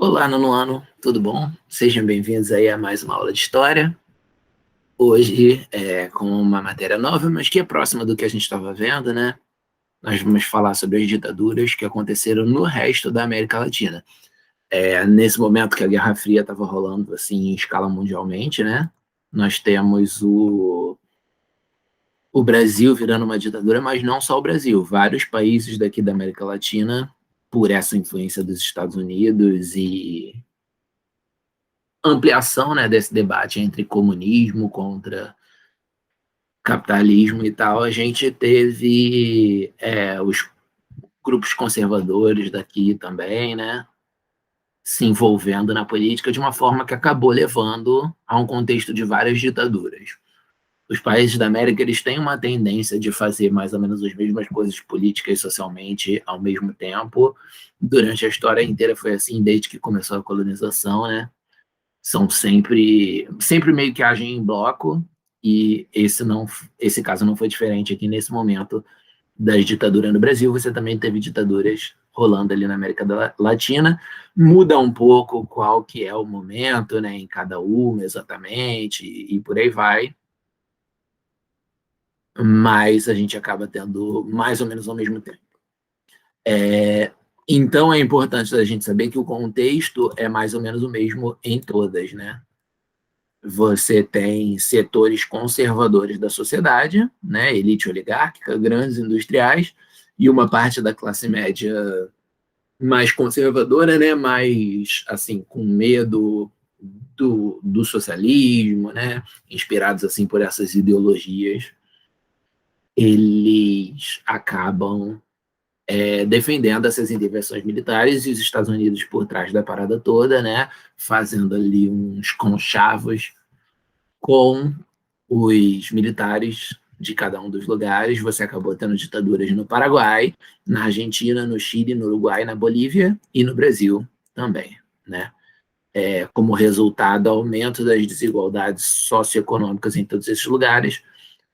Olá, nono ano, tudo bom? Sejam bem-vindos aí a mais uma aula de História. Hoje, com uma matéria nova, mas que é próxima do que a gente estava vendo, né? Nós vamos falar sobre as ditaduras que aconteceram no resto da América Latina. Nesse momento que a Guerra Fria estava rolando, assim, em escala mundialmente, né? Nós temos o Brasil virando uma ditadura, mas não só o Brasil. Vários países daqui da América Latina, por essa influência dos Estados Unidos e ampliação, né, desse debate entre comunismo contra capitalismo e tal, a gente teve os grupos conservadores daqui também, né, se envolvendo na política de uma forma que acabou levando a um contexto de várias ditaduras. Os países da América, eles têm uma tendência de fazer mais ou menos as mesmas coisas políticas e socialmente ao mesmo tempo. Durante a história inteira foi assim, desde que começou a colonização, né? São sempre meio que agem em bloco, e esse caso não foi diferente aqui nesse momento das ditaduras no Brasil. Você também teve ditaduras rolando ali na América Latina. Muda um pouco qual que é o momento, né, em cada uma exatamente, e por aí vai, mas a gente acaba tendo mais ou menos ao mesmo tempo. Então é importante a gente saber que o contexto é mais ou menos o mesmo em todas, né? Você tem setores conservadores da sociedade, né, elite oligárquica, grandes industriais, e uma parte da classe média mais conservadora, né, mais assim, com medo do socialismo, né, inspirados assim por essas ideologias. Eles acabam defendendo essas intervenções militares, e os Estados Unidos por trás da parada toda, né, fazendo ali uns conchavos com os militares de cada um dos lugares. Você acabou tendo ditaduras no Paraguai, na Argentina, no Chile, no Uruguai, na Bolívia e no Brasil também, né? Como resultado, aumento das desigualdades socioeconômicas em todos esses lugares,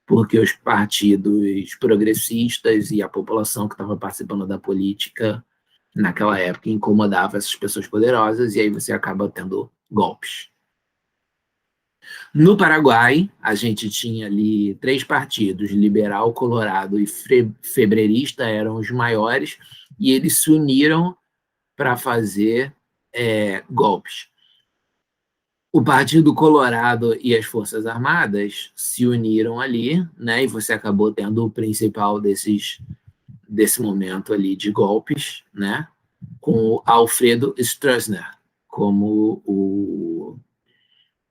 porque os partidos progressistas e a população que estava participando da política naquela época incomodava essas pessoas poderosas, e aí você acaba tendo golpes. No Paraguai, a gente tinha ali três partidos: liberal, colorado e febrerista, eram os maiores, e eles se uniram para fazer golpes. O Partido Colorado e as Forças Armadas se uniram ali, né, e você acabou tendo o principal desse momento ali de golpes, né, com o Alfredo Stroessner como o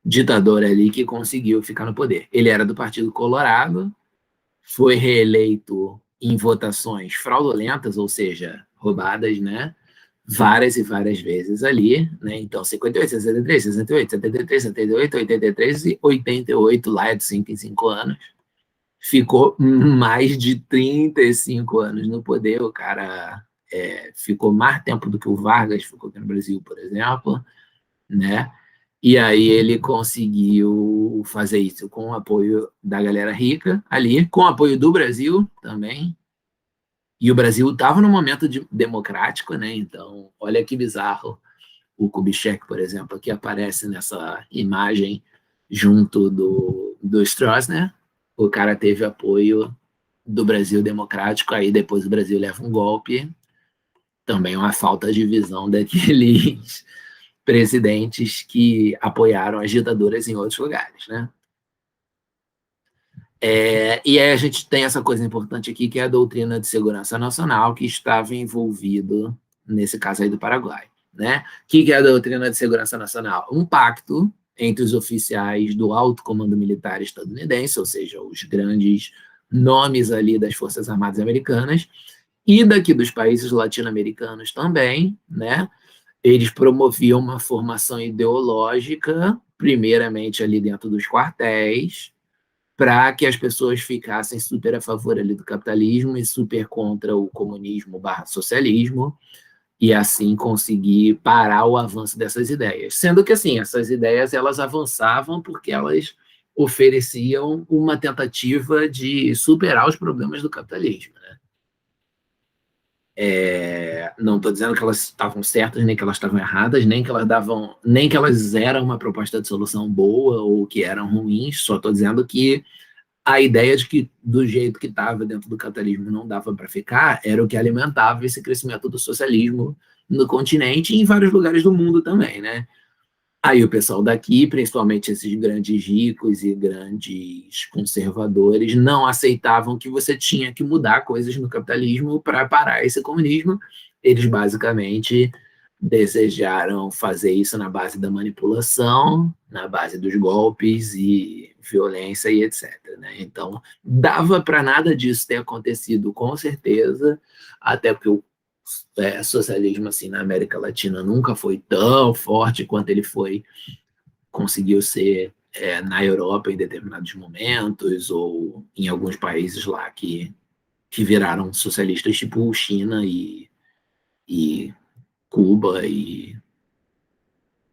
ditador ali que conseguiu ficar no poder. Ele era do Partido Colorado, foi reeleito em votações fraudulentas, ou seja, roubadas, né? Várias e várias vezes ali, né? Então, 58, 63, 68, 73, 78, 83 e 88, lá de 5 em 5 anos. Ficou mais de 35 anos no poder. O cara ficou mais tempo do que o Vargas ficou aqui no Brasil, por exemplo, né? E aí ele conseguiu fazer isso com o apoio da galera rica ali, com o apoio do Brasil também. E o Brasil estava num momento democrático, né? Então, olha que bizarro. O Kubitschek, por exemplo, que aparece nessa imagem junto do Stroessner, o cara teve apoio do Brasil democrático, aí depois o Brasil leva um golpe, também uma falta de visão daqueles presidentes que apoiaram as ditaduras em outros lugares, né? E aí a gente tem essa coisa importante aqui, que é a doutrina de segurança nacional, que estava envolvido nesse caso aí do Paraguai, né? O que é a doutrina de segurança nacional? Um pacto entre os oficiais do alto comando militar estadunidense, ou seja, os grandes nomes ali das Forças Armadas Americanas, e daqui dos países latino-americanos também, né? Eles promoviam uma formação ideológica, primeiramente ali dentro dos quartéis, para que as pessoas ficassem super a favor ali do capitalismo e super contra o comunismo barra socialismo, e assim conseguir parar o avanço dessas ideias. Sendo que, assim, essas ideias elas avançavam porque elas ofereciam uma tentativa de superar os problemas do capitalismo, né? Não estou dizendo que elas estavam certas, nem que elas estavam erradas, nem que elas eram uma proposta de solução boa ou que eram ruins, só estou dizendo que a ideia de que do jeito que estava dentro do capitalismo não dava para ficar era o que alimentava esse crescimento do socialismo no continente e em vários lugares do mundo também, né? Aí o pessoal daqui, principalmente esses grandes ricos e grandes conservadores, não aceitavam que você tinha que mudar coisas no capitalismo para parar esse comunismo. Eles basicamente desejaram fazer isso na base da manipulação, na base dos golpes e violência e etc. Né? Então, dava para nada disso ter acontecido com certeza, até porque o socialismo assim na América Latina nunca foi tão forte quanto ele conseguiu ser na Europa em determinados momentos ou em alguns países lá que viraram socialistas, tipo China e Cuba e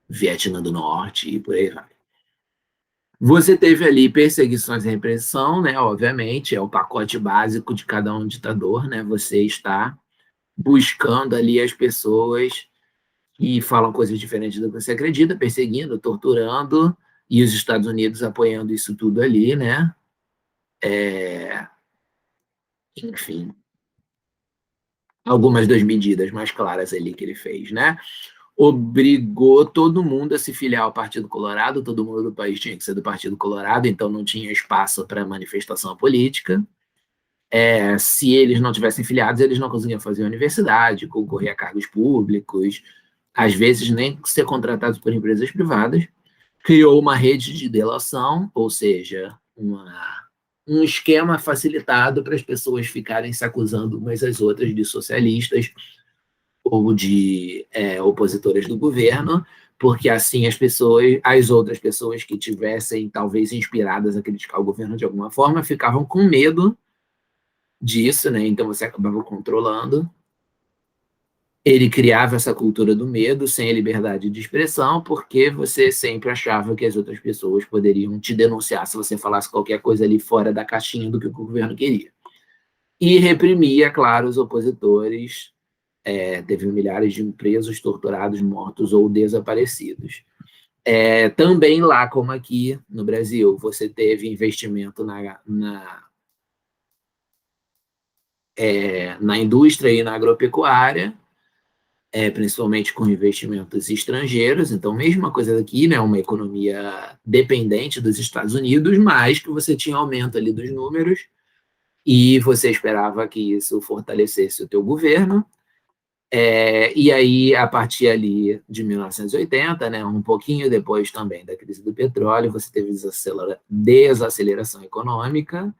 Vietnã do Norte e por aí vai. Você teve ali perseguições e repressão, né? Obviamente, é o pacote básico de cada um ditador, né? Você está buscando ali as pessoas que falam coisas diferentes do que você acredita, perseguindo, torturando, e os Estados Unidos apoiando isso tudo ali, né? Enfim, algumas das medidas mais claras ali que ele fez, né? Obrigou todo mundo a se filiar ao Partido Colorado, todo mundo do país tinha que ser do Partido Colorado, então não tinha espaço para manifestação política. Se eles não tivessem filiados, eles não conseguiam fazer universidade, concorrer a cargos públicos, às vezes nem ser contratados por empresas privadas. Criou uma rede de delação, ou seja, um esquema facilitado para as pessoas ficarem se acusando umas às outras de socialistas ou de opositoras do governo, porque assim as outras pessoas que tivessem talvez inspiradas a criticar o governo de alguma forma, ficavam com medo disso, né? Então você acabava controlando. Ele criava essa cultura do medo sem a liberdade de expressão, porque você sempre achava que as outras pessoas poderiam te denunciar se você falasse qualquer coisa ali fora da caixinha do que o governo queria. E reprimia, claro, os opositores. Teve milhares de presos, torturados, mortos ou desaparecidos. Também lá, como aqui no Brasil, você teve investimento na indústria e na agropecuária, principalmente com investimentos estrangeiros. Então, mesma coisa daqui, né, uma economia dependente dos Estados Unidos, mas que você tinha aumento ali dos números e você esperava que isso fortalecesse o teu governo. E aí, a partir ali de 1980, né, um pouquinho depois também da crise do petróleo, você teve desaceleração econômica,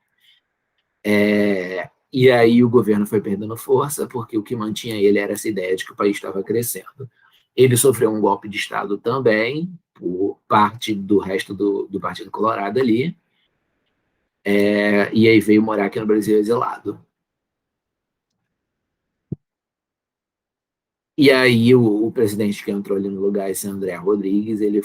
e aí o governo foi perdendo força, porque o que mantinha ele era essa ideia de que o país estava crescendo. Ele sofreu um golpe de Estado também, por parte do resto do Partido Colorado ali, e aí veio morar aqui no Brasil exilado. E aí o presidente que entrou ali no lugar, esse André Rodrigues, ele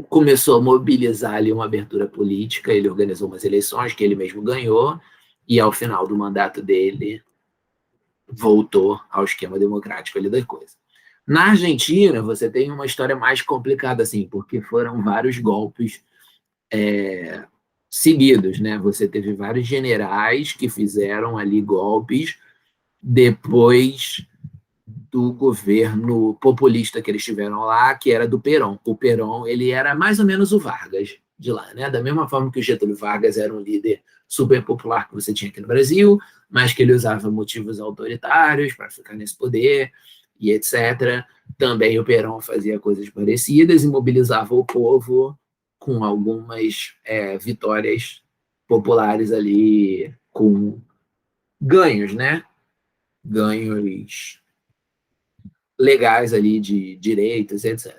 começou a mobilizar ali uma abertura política, ele organizou umas eleições que ele mesmo ganhou, e ao final do mandato dele voltou ao esquema democrático ali da coisa. Na Argentina, você tem uma história mais complicada, assim, porque foram vários golpes seguidos, né? Você teve vários generais que fizeram ali golpes depois do governo populista que eles tiveram lá, que era do Perón. O Perón, ele era mais ou menos o Vargas de lá, né? Da mesma forma que o Getúlio Vargas era um líder super popular que você tinha aqui no Brasil, mas que ele usava motivos autoritários para ficar nesse poder e etc. Também o Perón fazia coisas parecidas e mobilizava o povo com algumas vitórias populares ali, com ganhos, né? Ganhos legais ali de direitos, etc.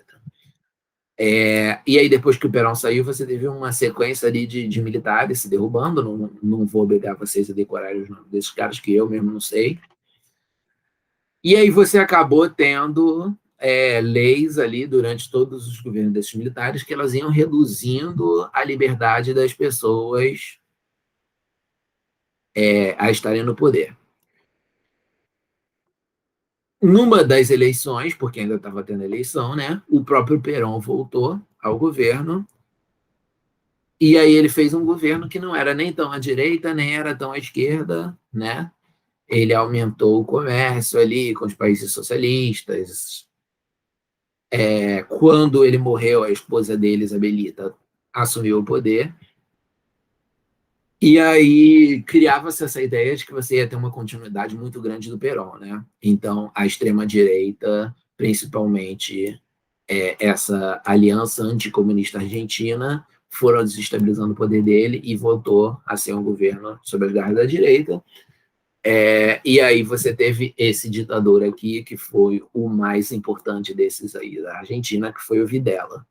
E aí, depois que o Perón saiu, você teve uma sequência ali de militares se derrubando. Não vou obrigar vocês a decorarem os nomes desses caras, que eu mesmo não sei. E aí você acabou tendo leis ali durante todos os governos desses militares que elas iam reduzindo a liberdade das pessoas a estarem no poder. Numa das eleições, porque ainda estava tendo eleição, né, o próprio Perón voltou ao governo, e aí ele fez um governo que não era nem tão à direita, nem era tão à esquerda, né? Ele aumentou o comércio ali com os países socialistas. Quando ele morreu, a esposa dele, Isabelita, assumiu o poder. E aí criava-se essa ideia de que você ia ter uma continuidade muito grande do Perón, né? Então, a extrema-direita, principalmente essa aliança anticomunista argentina, foram desestabilizando o poder dele e voltou a ser um governo sob as garras da direita. E aí você teve esse ditador aqui, que foi o mais importante desses aí da Argentina, que foi o Videla.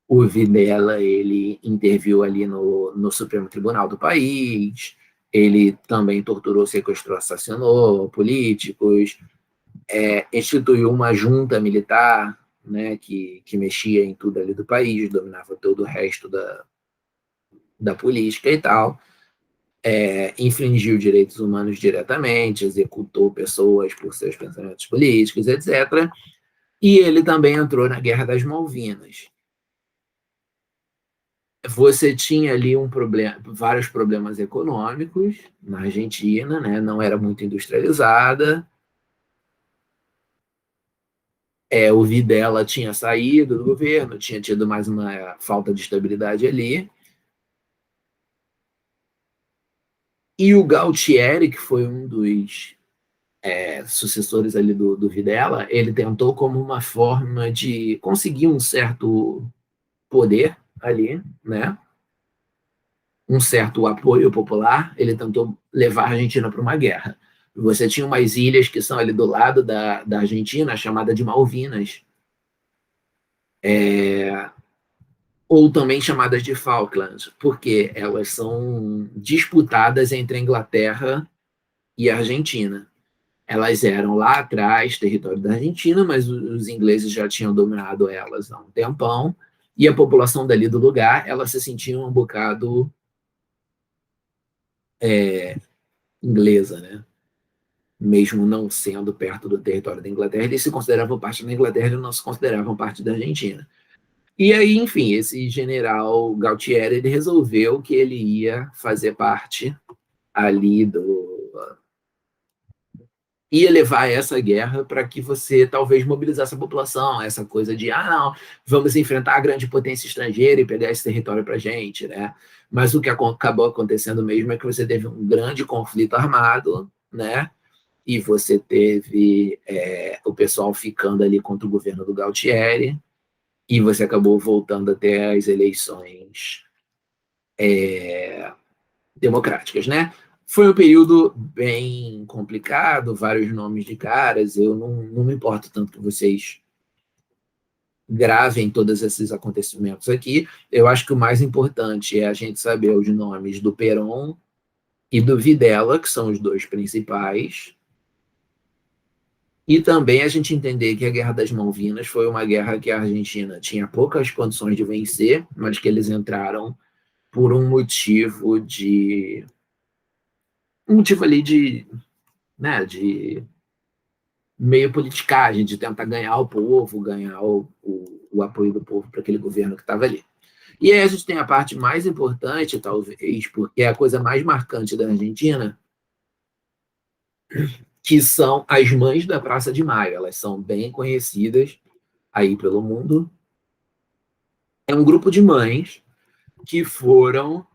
O Videla, ele interviu ali no Supremo Tribunal do país, ele também torturou, sequestrou, assassinou políticos, instituiu uma junta militar, né, que mexia em tudo ali do país, dominava todo o resto da política e tal, infringiu direitos humanos diretamente, executou pessoas por seus pensamentos políticos, etc. E ele também entrou na Guerra das Malvinas. Você tinha ali vários problemas econômicos na Argentina, né? Não era muito industrializada. O Videla tinha saído do governo, tinha tido mais uma falta de estabilidade ali. E o Galtieri, que foi um dos sucessores ali do Videla, ele tentou como uma forma de conseguir um certo poder ali, né? Um certo apoio popular, ele tentou levar a Argentina para uma guerra. Você tinha umas ilhas que são ali do lado da Argentina, chamada de Malvinas, ou também chamadas de Falklands, porque elas são disputadas entre a Inglaterra e a Argentina. Elas eram lá atrás território da Argentina, mas os ingleses já tinham dominado elas há um tempão, e a população dali do lugar, ela se sentia um bocado inglesa, né? Mesmo não sendo perto do território da Inglaterra, eles se consideravam parte da Inglaterra e não se consideravam parte da Argentina. E aí, enfim, esse general Galtieri, ele resolveu que ele ia fazer parte ali ia levar essa guerra para que você talvez mobilizasse a população, essa coisa de, não, vamos enfrentar a grande potência estrangeira e pegar esse território para a gente, né? Mas o que acabou acontecendo mesmo é que você teve um grande conflito armado, né? E você teve o pessoal ficando ali contra o governo do Galtieri, e você acabou voltando até as eleições democráticas, né? Foi um período bem complicado, vários nomes de caras, eu não me importo tanto que vocês gravem todos esses acontecimentos aqui, eu acho que o mais importante é a gente saber os nomes do Perón e do Videla, que são os dois principais, e também a gente entender que a Guerra das Malvinas foi uma guerra que a Argentina tinha poucas condições de vencer, mas que eles entraram por um motivo ali né, de meio politicagem, de tentar ganhar o povo, ganhar o apoio do povo para aquele governo que estava ali. E aí a gente tem a parte mais importante, talvez, porque é a coisa mais marcante da Argentina, que são as mães da Praça de Maio. Elas são bem conhecidas aí pelo mundo. É um grupo de mães que foram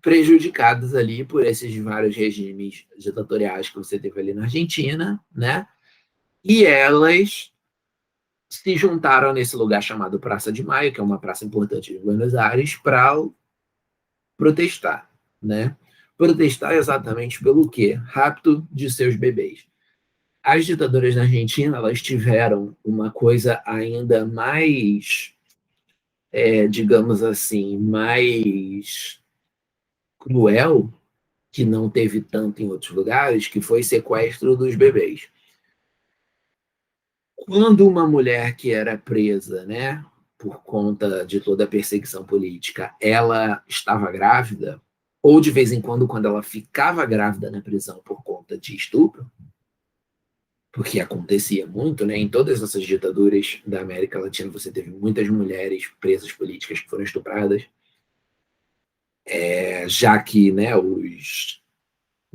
prejudicadas ali por esses vários regimes ditatoriais que você teve ali na Argentina, né? E elas se juntaram nesse lugar chamado Praça de Maio, que é uma praça importante de Buenos Aires, para protestar, né? Protestar exatamente pelo quê? Rapto de seus bebês. As ditaduras na Argentina, elas tiveram uma coisa ainda mais, digamos assim, mais cruel, que não teve tanto em outros lugares, que foi sequestro dos bebês. Quando uma mulher que era presa, né, por conta de toda a perseguição política, ela estava grávida, ou de vez em quando ela ficava grávida na prisão por conta de estupro, porque acontecia muito, né? Em todas essas ditaduras da América Latina, você teve muitas mulheres presas políticas que foram estupradas, já que, né, os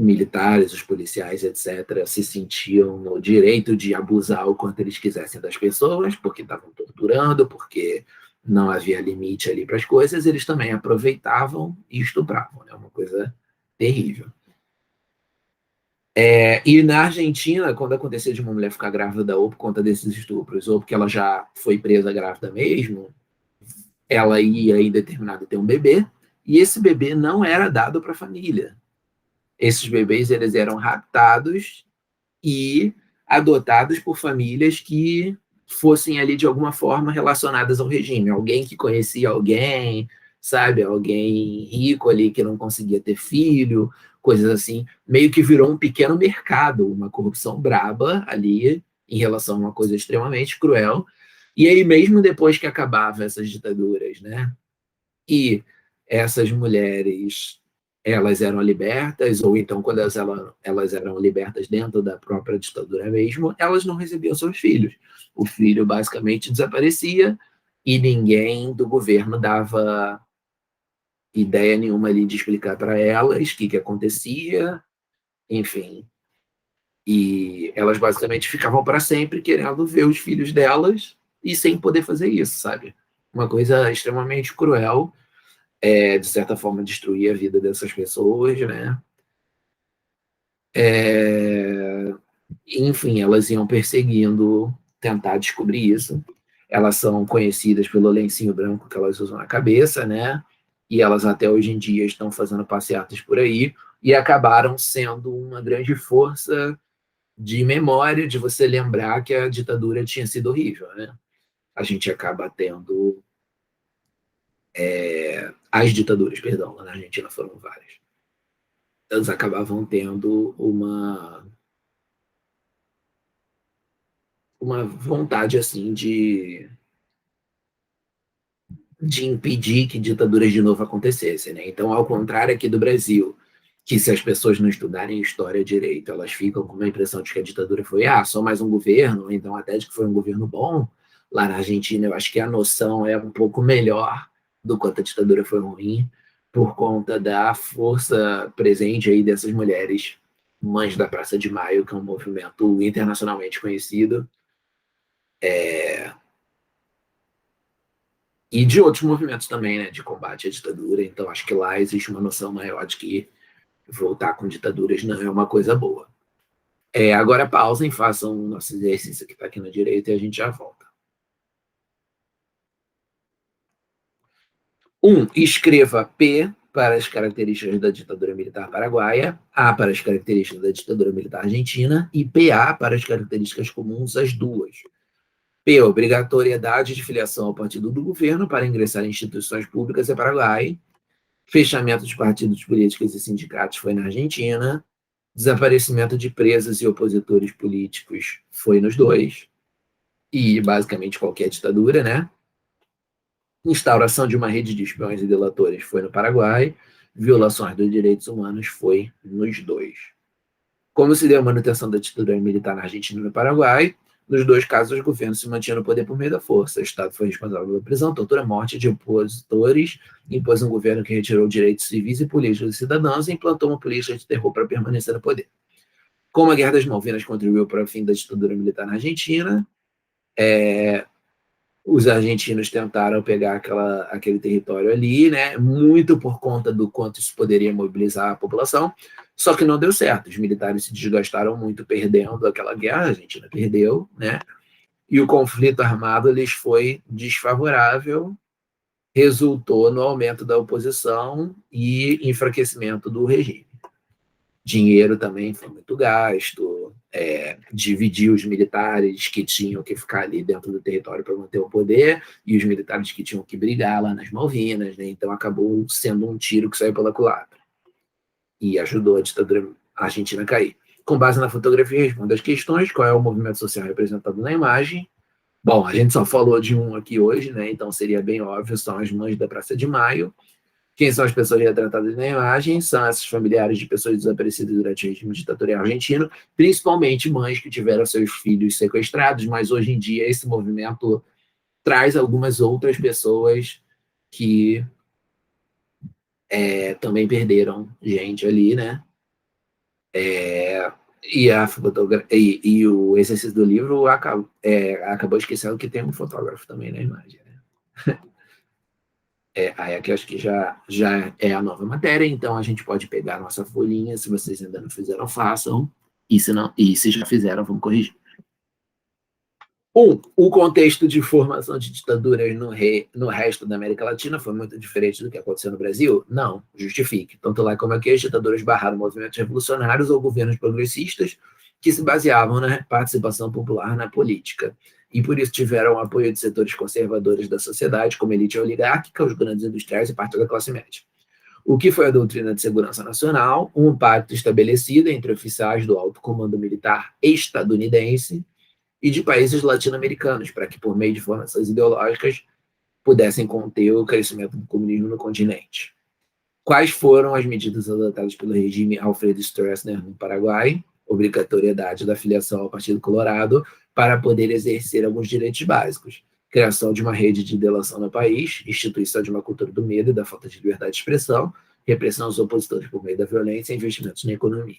militares, os policiais, etc., se sentiam no direito de abusar o quanto eles quisessem das pessoas, porque estavam torturando, porque não havia limite ali para as coisas, eles também aproveitavam e estupravam, né? Uma coisa terrível. E na Argentina, quando acontecia de uma mulher ficar grávida ou por conta desses estupros, ou porque ela já foi presa grávida mesmo, ela ia em determinado ter um bebê, e esse bebê não era dado para a família. Esses bebês eles eram raptados e adotados por famílias que fossem ali de alguma forma relacionadas ao regime, alguém que conhecia alguém, sabe, alguém rico ali que não conseguia ter filho, coisas assim, meio que virou um pequeno mercado, uma corrupção braba ali em relação a uma coisa extremamente cruel. E aí mesmo depois que acabava essas ditaduras, né, e essas mulheres elas eram libertas, ou então quando elas eram libertas dentro da própria ditadura mesmo, elas não recebiam seus filhos. O filho basicamente desaparecia e ninguém do governo dava ideia nenhuma ali de explicar para elas o que acontecia, enfim. E elas basicamente ficavam para sempre querendo ver os filhos delas e sem poder fazer isso, sabe? Uma coisa extremamente cruel, de certa forma, destruir a vida dessas pessoas, né? Enfim, elas iam perseguindo, tentar descobrir isso. Elas são conhecidas pelo lencinho branco que elas usam na cabeça, né? E elas até hoje em dia estão fazendo passeatas por aí e acabaram sendo uma grande força de memória, de você lembrar que a ditadura tinha sido horrível, né? A gente acaba tendo as ditaduras, perdão, lá na Argentina foram várias. Elas acabavam tendo uma vontade assim de impedir que ditaduras de novo acontecessem, né? Então, ao contrário aqui do Brasil, que se as pessoas não estudarem história direito, elas ficam com uma impressão de que a ditadura foi só mais um governo, ou então até de que foi um governo bom. Lá na Argentina, eu acho que a noção é um pouco melhor do quanto a ditadura foi ruim, por conta da força presente aí dessas mulheres mães da Praça de Maio, que é um movimento internacionalmente conhecido, e de outros movimentos também, né, de combate à ditadura. Então, acho que lá existe uma noção maior de que voltar com ditaduras não é uma coisa boa. Agora pausem, façam o nosso exercício que está aqui na direita e a gente já volta. 1. Escreva P para as características da ditadura militar paraguaia, A para as características da ditadura militar argentina e PA para as características comuns às duas. P. Obrigatoriedade de filiação ao partido do governo para ingressar em instituições públicas em Paraguai. Fechamento de partidos políticos e sindicatos foi na Argentina. Desaparecimento de presas e opositores políticos foi nos dois. E basicamente qualquer ditadura, né? Instauração de uma rede de espiões e delatores foi no Paraguai. Violações dos direitos humanos foi nos dois. Como se deu a manutenção da ditadura militar na Argentina e no Paraguai? Nos dois casos, o governo se mantinha no poder por meio da força. O Estado foi responsável pela prisão, tortura, morte de opositores, impôs um governo que retirou direitos civis e políticos dos cidadãos e implantou uma política de terror para permanecer no poder. Como a Guerra das Malvinas contribuiu para o fim da ditadura militar na Argentina, os argentinos tentaram pegar aquele território ali, né, muito por conta do quanto isso poderia mobilizar a população, só que não deu certo. Os militares se desgastaram muito perdendo aquela guerra, a Argentina perdeu, né, e o conflito armado lhes foi desfavorável, resultou no aumento da oposição e enfraquecimento do regime. Dinheiro também foi muito gasto, dividir os militares que tinham que ficar ali dentro do território para manter o poder e os militares que tinham que brigar lá nas Malvinas, né? Então acabou sendo um tiro que saiu pela culatra e ajudou a ditadura argentina a cair. Com base na fotografia, responda as questões: qual é o movimento social representado na imagem? Bom, a gente só falou de um aqui hoje, né? Então seria bem óbvio, são as mães da Praça de Maio. Quem são as pessoas retratadas na imagem? São esses familiares de pessoas desaparecidas durante o regime ditatorial argentino, principalmente mães que tiveram seus filhos sequestrados, mas hoje em dia esse movimento traz algumas outras pessoas que também perderam gente ali, né? E o exercício do livro acabou esquecendo que tem um fotógrafo também na imagem, né? Aí aqui acho que já é a nova matéria, então a gente pode pegar a nossa folhinha, se vocês ainda não fizeram, façam, e se, não, e se já fizeram, vamos corrigir. O contexto de formação de ditaduras no resto da América Latina foi muito diferente do que aconteceu no Brasil? Não, justifique. Tanto lá como aqui, as ditaduras barraram movimentos revolucionários ou governos progressistas que se baseavam na participação popular na política. E por isso tiveram o apoio de setores conservadores da sociedade, como a elite oligárquica, os grandes industriais e parte da classe média. O que foi a doutrina de segurança nacional? Um pacto estabelecido entre oficiais do alto comando militar estadunidense e de países latino-americanos, para que, por meio de formações ideológicas, pudessem conter o crescimento do comunismo no continente. Quais foram as medidas adotadas pelo regime Alfredo Stroessner no Paraguai? Obrigatoriedade da filiação ao Partido Colorado para poder exercer alguns direitos básicos. Criação de uma rede de delação no país, instituição de uma cultura do medo e da falta de liberdade de expressão, repressão aos opositores por meio da violência e investimentos na economia.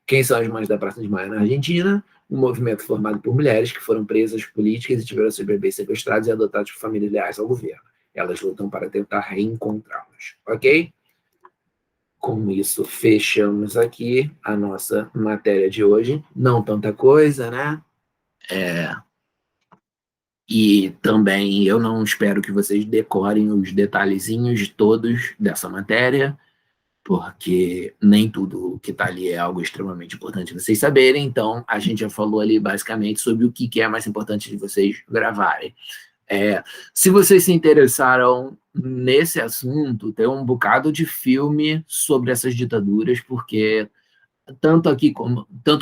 Quem são as mães da Praça de Maio na Argentina? Um movimento formado por mulheres que foram presas políticas e tiveram seus bebês sequestrados e adotados por famílias leais ao governo. Elas lutam para tentar reencontrá-los, ok? Com isso, fechamos aqui a nossa matéria de hoje. Não tanta coisa, né? E também eu não espero que vocês decorem os detalhezinhos todos dessa matéria, porque nem tudo que está ali é algo extremamente importante vocês saberem. Então, a gente já falou ali basicamente sobre o que é mais importante de vocês gravarem. Se vocês se interessaram nesse assunto, tem um bocado de filme sobre essas ditaduras, porque tanto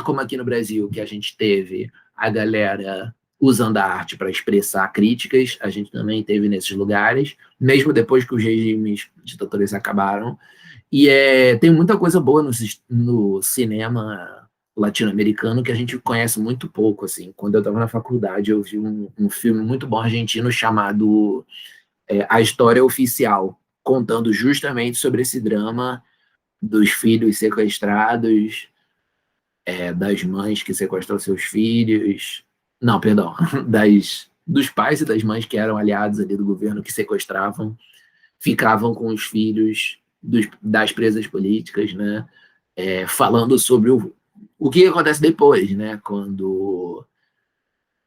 como aqui no Brasil, que a gente teve a galera usando a arte para expressar críticas, a gente também teve nesses lugares, mesmo depois que os regimes ditatoriais acabaram. E tem muita coisa boa no cinema latino-americano que a gente conhece muito pouco. Assim. Quando eu estava na faculdade, eu vi um filme muito bom argentino chamado A História Oficial, contando justamente sobre esse drama dos filhos sequestrados, das mães que sequestram seus filhos. Não, perdão, dos pais e das mães que eram aliados ali do governo que sequestravam, ficavam com os filhos das presas políticas, né? Falando sobre o que acontece depois, né? Quando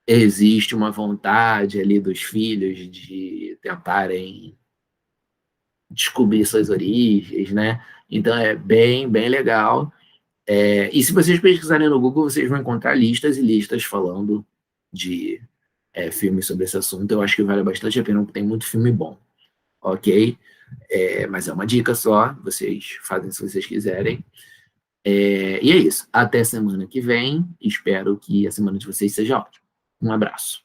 existe uma vontade ali dos filhos de tentarem descobrir suas origens, né? Então é bem, bem legal. E se vocês pesquisarem no Google, vocês vão encontrar listas e listas falando de filmes sobre esse assunto. Eu acho que vale bastante a pena, porque tem muito filme bom, ok? Mas é uma dica só, vocês fazem se vocês quiserem. E é isso. Até semana que vem. Espero que a semana de vocês seja ótima. Um abraço.